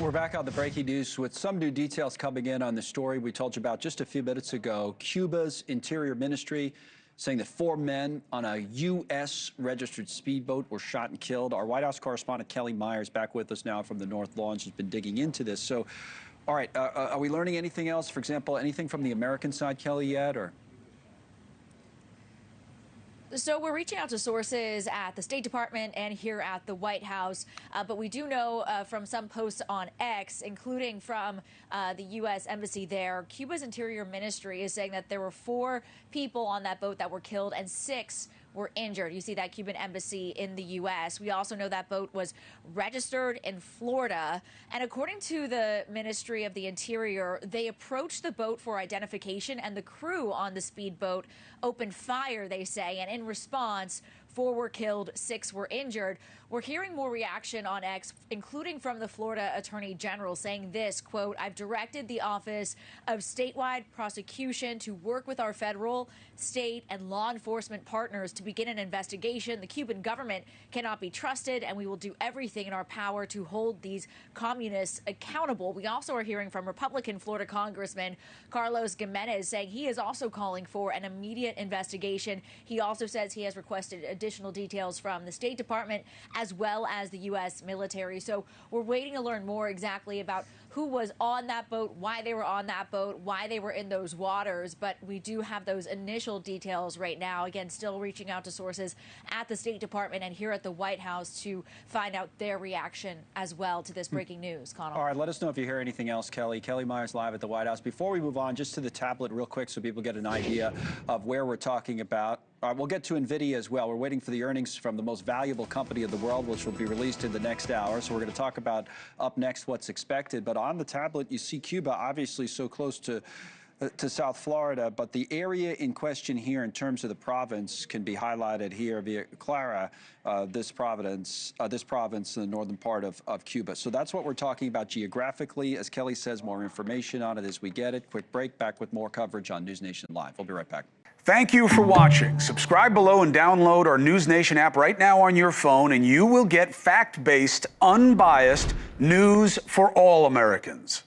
We're back on the breaking news with some new details coming in on the story we told you about just a few minutes ago. Cuba's Interior Ministry saying that 4 men on a U.S. registered speedboat were shot and killed. Our White House correspondent Kellie Meyer is back with us now from the North Lawn. She's been digging into this. So, all right, are we learning anything else? For example, anything from the American side, Kellie, yet? Or? So we're reaching out to sources at the State Department and here at the White House, but we do know from some posts on X, including from the U.S. Embassy there, Cuba's Interior Ministry is saying that there were 4 people on that boat that were killed and 6 were injured. You see that Cuban embassy in the U.S. We also know that boat was registered in Florida. And according to the Ministry of the Interior, they approached the boat for identification, and the crew on the speedboat opened fire, they say. And in response, 4 were killed, 6 were injured. We're hearing more reaction on X, including from the Florida Attorney General, saying this, quote, "I've directed the Office of Statewide Prosecution to work with our federal, state, and law enforcement partners to begin an investigation. The Cuban government cannot be trusted, and we will do everything in our power to hold these communists accountable." We also are hearing from Republican Florida Congressman Carlos Gimenez saying he is also calling for an immediate investigation. He also says he has requested additional details from the State Department as well as the U.S. military. So we're waiting to learn more exactly about who was on that boat, why they were on that boat, why they were in those waters. But we do have those initial details right now. Again, still reaching out to sources at the State Department and here at the White House to find out their reaction as well to this breaking news. Connell. All right, let us know if you hear anything else, Kellie. Kellie Meyer's live at the White House. Before we move on, just to the tablet real quick so people get an idea of where we're talking about. We'll get to NVIDIA as well. We're waiting for the earnings from the most valuable company in the world, which will be released in the next hour. So we're going to talk about up next what's expected. But on the tablet, you see Cuba obviously so close to South Florida, but the area in question here in terms of the province can be highlighted here via Clara, this province in the northern part of Cuba. So that's what we're talking about geographically. As Kellie says, more information on it as we get it. Quick break, back with more coverage on NewsNation Live. We'll be right back. Thank you for watching. Subscribe below and download our NewsNation app right now on your phone, and you will get fact-based, unbiased news for all Americans.